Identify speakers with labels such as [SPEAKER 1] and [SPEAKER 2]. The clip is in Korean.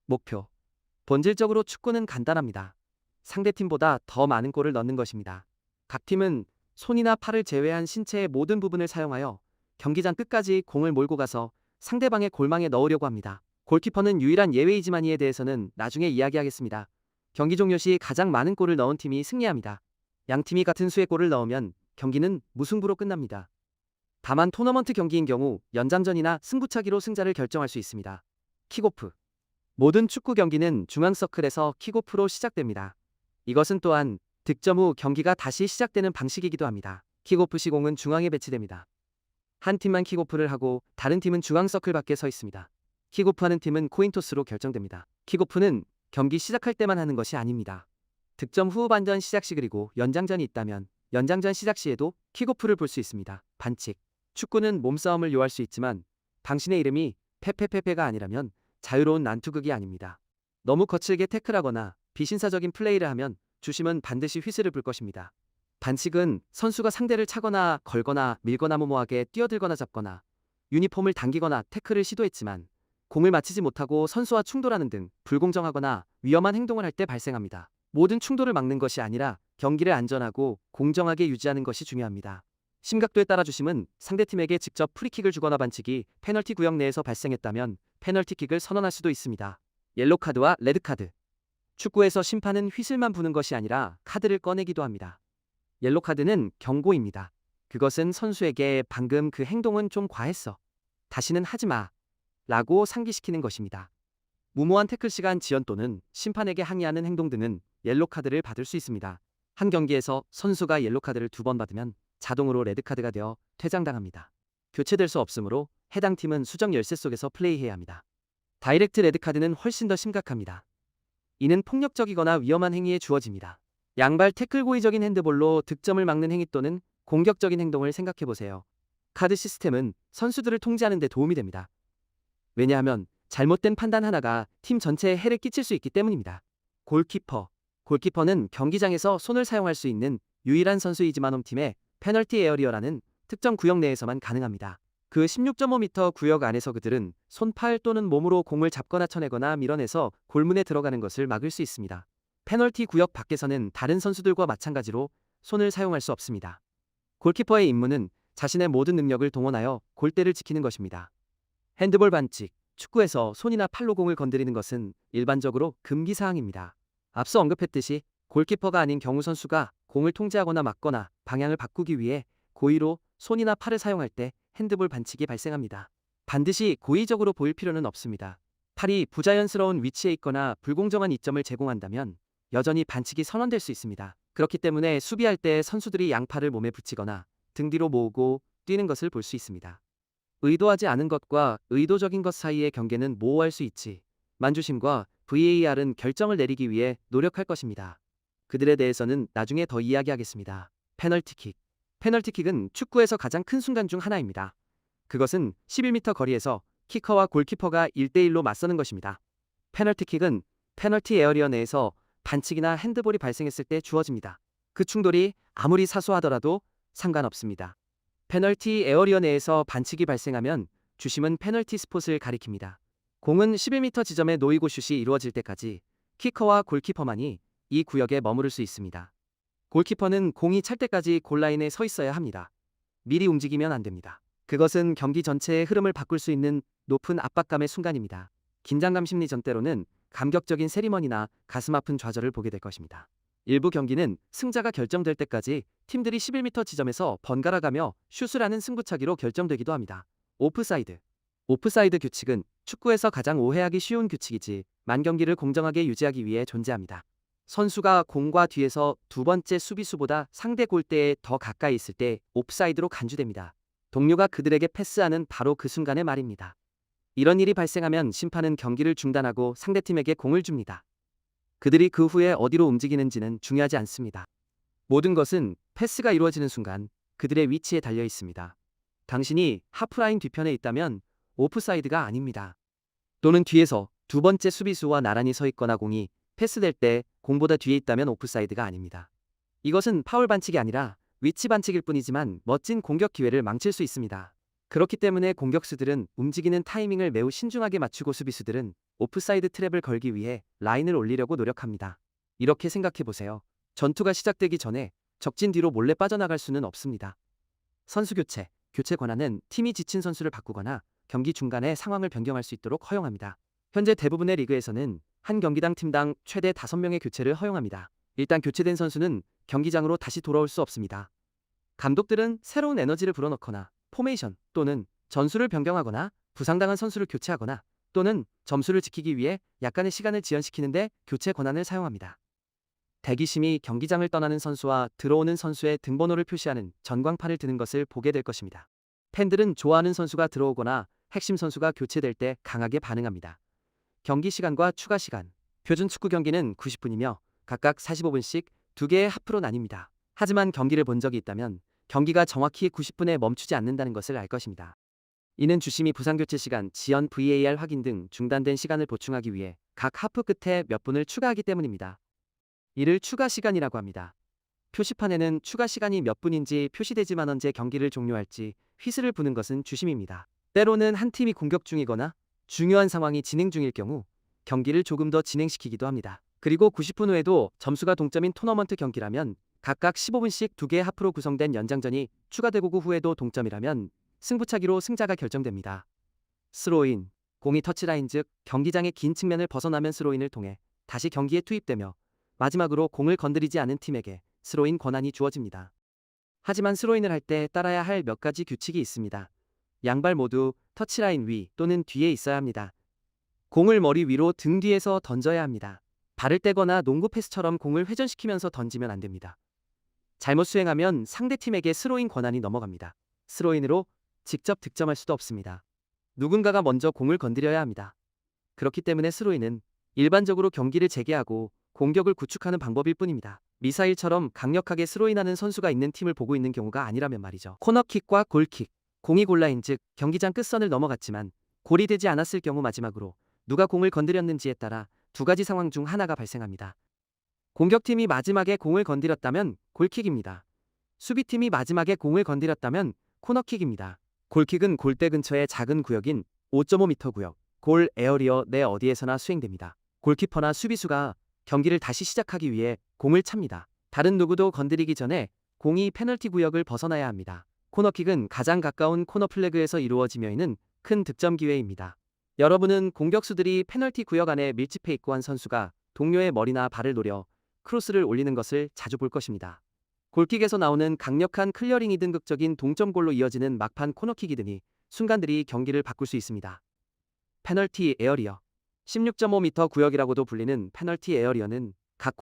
[SPEAKER 1] 목표. 본질적으로 축구는 간단합니다. 상대팀보다 더 많은 골을 넣는 것입니다. 각 팀은 손이나 팔을 제외한 신체의 모든 부분을 사용하여 경기장 끝까지 공을 몰고 가서 상대방의 골망에 넣으려고 합니다. 골키퍼는 유일한 예외이지만 이에 대해서는 나중에 이야기하겠습니다. 경기 종료 시 가장 많은 골을 넣은 팀이 승리합니다. 양 팀이 같은 수의 골을 넣으면 경기는 무승부로 끝납니다. 다만 토너먼트 경기인 경우 연장전이나 승부차기로 승자를 결정할 수 있습니다. 킥오프. 모든 축구 경기는 중앙 서클에서 킥오프로 시작됩니다. 이것은 또한 득점 후 경기가 다시 시작되는 방식이기도 합니다. 킥오프 시 공은 중앙에 배치됩니다. 한 팀만 킥오프를 하고 다른 팀은 중앙 서클 밖에 서 있습니다. 킥오프하는 팀은 코인토스로 결정됩니다. 킥오프는 경기 시작할 때만 하는 것이 아닙니다. 득점 후 반전 시작 시 그리고 연장전이 있다면 연장전 시작 시에도 킥오프를 볼 수 있습니다. 반칙. 축구는 몸싸움을 요할 수 있지만 당신의 이름이 페페페페가 아니라면 자유로운 난투극이 아닙니다. 너무 거칠게 태클하거나 비신사적인 플레이를 하면 주심은 반드시 휘슬을 불 것입니다. 반칙은 선수가 상대를 차거나 걸거나 밀거나 무모하게 뛰어들거나 잡거나 유니폼을 당기거나 태클을 시도했지만 공을 맞히지 못하고 선수와 충돌하는 등 불공정하거나 위험한 행동을 할 때 발생합니다. 모든 충돌을 막는 것이 아니라 경기를 안전하고 공정하게 유지하는 것이 중요합니다. 심각도에 따라 주심은 상대팀에게 직접 프리킥을 주거나 반칙이 페널티 구역 내에서 발생했다면 페널티킥을 선언할 수도 있습니다. 옐로카드와 레드카드. 축구에서 심판은 휘슬만 부는 것이 아니라 카드를 꺼내기도 합니다. 옐로카드는 경고입니다. 그것은 선수에게 방금 그 행동은 좀 과했어. 다시는 하지 마. 라고 상기시키는 것입니다. 무모한 태클 시간 지연 또는 심판에게 항의하는 행동 등은 옐로카드를 받을 수 있습니다. 한 경기에서 선수가 옐로카드를 2번 받으면 자동으로 레드카드가 되어 퇴장당합니다. 교체될 수 없으므로 해당 팀은 수정 열쇠 속에서 플레이해야 합니다. 다이렉트 레드카드는 훨씬 더 심각합니다. 이는 폭력적이거나 위험한 행위에 주어집니다. 양발 태클 고의적인 핸드볼로 득점을 막는 행위 또는 공격적인 행동을 생각해보세요. 카드 시스템은 선수들을 통제하는 데 도움이 됩니다. 왜냐하면 잘못된 판단 하나가 팀 전체에 해를 끼칠 수 있기 때문입니다. 골키퍼. 골키퍼는 경기장에서 손을 사용할 수 있는 유일한 선수이지만 홈팀의 페널티 에어리어라는 특정 구역 내에서만 가능합니다. 그 16.5m 구역 안에서 그들은 손, 팔 또는 몸으로 공을 잡거나 쳐내거나 밀어내서 골문에 들어가는 것을 막을 수 있습니다. 페널티 구역 밖에서는 다른 선수들과 마찬가지로 손을 사용할 수 없습니다. 골키퍼의 임무는 자신의 모든 능력을 동원하여 골대를 지키는 것입니다. 핸드볼 반칙. 축구에서 손이나 팔로 공을 건드리는 것은 일반적으로 금기 사항입니다. 앞서 언급했듯이 골키퍼가 아닌 경우 선수가 공을 통제하거나 막거나 방향을 바꾸기 위해 고의로 손이나 팔을 사용할 때 핸드볼 반칙이 발생합니다. 반드시 고의적으로 보일 필요는 없습니다. 팔이 부자연스러운 위치에 있거나 불공정한 이점을 제공한다면 여전히 반칙이 선언될 수 있습니다. 그렇기 때문에 수비할 때 선수들이 양팔을 몸에 붙이거나 등 뒤로 모으고 뛰는 것을 볼 수 있습니다. 의도하지 않은 것과 의도적인 것 사이의 경계는 모호할 수 있지. 만주심과 VAR은 결정을 내리기 위해 노력할 것입니다. 그들에 대해서는 나중에 더 이야기하겠습니다. 페널티킥. 페널티킥은 축구에서 가장 큰 순간 중 하나입니다. 그것은 11m 거리에서 키커와 골키퍼가 1대1로 맞서는 것입니다. 페널티킥은 페널티 에어리어 내에서 반칙이나 핸드볼이 발생했을 때 주어집니다. 그 충돌이 아무리 사소하더라도 상관없습니다. 페널티 에어리어 내에서 반칙이 발생하면 주심은 페널티 스폿을 가리킵니다. 공은 11m 지점에 놓이고 슛이 이루어질 때까지 키커와 골키퍼만이 이 구역에 머무를 수 있습니다. 골키퍼는 공이 찰 때까지 골라인에 서 있어야 합니다. 미리 움직이면 안 됩니다. 그것은 경기 전체의 흐름을 바꿀 수 있는 높은 압박감의 순간입니다. 긴장감 심리 전 때로는 감격적인 세리머니나 가슴 아픈 좌절을 보게 될 것입니다. 일부 경기는 승자가 결정될 때까지 팀들이 11m 지점에서 번갈아가며 슛을 하는 승부차기로 결정되기도 합니다. 오프사이드. 오프사이드 규칙은 축구에서 가장 오해하기 쉬운 규칙이지만 경기를 공정하게 유지하기 위해 존재합니다. 선수가 공과 뒤에서 두 번째 수비수보다 상대 골대에 더 가까이 있을 때 옵사이드로 간주됩니다. 동료가 그들에게 패스하는 바로 그 순간의 말입니다. 이런 일이 발생하면 심판은 경기를 중단하고 상대팀에게 공을 줍니다. 그들이 그 후에 어디로 움직이는지는 중요하지 않습니다. 모든 것은 패스가 이루어지는 순간 그들의 위치에 달려 있습니다. 당신이 하프라인 뒤편에 있다면 오프사이드가 아닙니다. 또는 뒤에서 두 번째 수비수와 나란히 서 있거나 공이 패스될 때 공보다 뒤에 있다면 오프사이드가 아닙니다. 이것은 파울 반칙이 아니라 위치 반칙일 뿐이지만 멋진 공격 기회를 망칠 수 있습니다. 그렇기 때문에 공격수들은 움직이는 타이밍을 매우 신중하게 맞추고 수비수들은 오프사이드 트랩을 걸기 위해 라인을 올리려고 노력합니다. 이렇게 생각해 보세요. 전투가 시작되기 전에 적진 뒤로 몰래 빠져나갈 수는 없습니다. 선수 교체. 교체 권한은 팀이 지친 선수를 바꾸거나 경기 중간에 상황을 변경할 수 있도록 허용합니다. 현재 대부분의 리그에서는 한 경기당 팀당 최대 5명의 교체를 허용합니다. 일단 교체된 선수는 경기장으로 다시 돌아올 수 없습니다. 감독들은 새로운 에너지를 불어넣거나 포메이션 또는 전술을 변경하거나 부상당한 선수를 교체하거나 또는 점수를 지키기 위해 약간의 시간을 지연시키는데 교체 권한을 사용합니다. 대기심이 경기장을 떠나는 선수와 들어오는 선수의 등번호를 표시하는 전광판을 드는 것을 보게 될 것입니다. 팬들은 좋아하는 선수가 들어오거나 핵심 선수가 교체될 때 강하게 반응합니다. 경기 시간과 추가 시간. 표준 축구 경기는 90분이며 각각 45분씩 2개의 하프로 나뉩니다. 하지만 경기를 본 적이 있다면 경기가 정확히 90분에 멈추지 않는다는 것을 알 것입니다. 이는 주심이 부상 교체 시간, 지연 VAR 확인 등 중단된 시간을 보충하기 위해 각 하프 끝에 몇 분을 추가하기 때문입니다. 이를 추가 시간이라고 합니다. 표시판에는 추가 시간이 몇 분인지 표시되지만 언제 경기를 종료할지 휘슬을 부는 것은 주심입니다. 때로는 한 팀이 공격 중이거나 중요한 상황이 진행 중일 경우 경기를 조금 더 진행시키기도 합니다. 그리고 90분 후에도 점수가 동점인 토너먼트 경기라면 각각 15분씩 2개의 하프로 구성된 연장전이 추가되고 그 후에도 동점이라면 승부차기로 승자가 결정됩니다. 스로인. 공이 터치라인 즉 경기장의 긴 측면을 벗어나면 스로인을 통해 다시 경기에 투입되며 마지막으로 공을 건드리지 않은 팀에게 스로인 권한이 주어집니다. 하지만 스로인을 할 때 따라야 할 몇 가지 규칙이 있습니다. 양발 모두 터치라인 위 또는 뒤에 있어야 합니다. 공을 머리 위로 등 뒤에서 던져야 합니다. 발을 떼거나 농구 패스처럼 공을 회전시키면서 던지면 안 됩니다. 잘못 수행하면 상대팀에게 스로인 권한이 넘어갑니다. 스로인으로 직접 득점할 수도 없습니다. 누군가가 먼저 공을 건드려야 합니다. 그렇기 때문에 스로인은 일반적으로 경기를 재개하고 공격을 구축하는 방법일 뿐입니다. 미사일처럼 강력하게 스로인하는 선수가 있는 팀을 보고 있는 경우가 아니라면 말이죠. 코너킥과 골킥. 공이 골라인 즉 경기장 끝선을 넘어갔지만 골이 되지 않았을 경우 마지막으로 누가 공을 건드렸는지에 따라 두 가지 상황 중 하나가 발생합니다. 공격팀이 마지막에 공을 건드렸다면 골킥입니다. 수비팀이 마지막에 공을 건드렸다면 코너킥입니다. 골킥은 골대 근처의 작은 구역인 5.5m 구역, 골 에어리어 내 어디에서나 수행됩니다. 골키퍼나 수비수가 경기를 다시 시작하기 위해 공을 찹니다. 다른 누구도 건드리기 전에 공이 페널티 구역을 벗어나야 합니다. 코너킥은 가장 가까운 코너 플래그에서 이루어지며 이는 큰 득점 기회입니다. 여러분은 공격수들이 페널티 구역 안에 밀집해 있고 한 선수가 동료의 머리나 발을 노려 크로스를 올리는 것을 자주 볼 것입니다. 골킥에서 나오는 강력한 클리어링이든 극적인 동점골로 이어지는 막판 코너킥이든이 순간들이 경기를 바꿀 수 있습니다. 페널티 에어리어. 16.5m 구역이라고도 불리는 페널티 에어리어는 각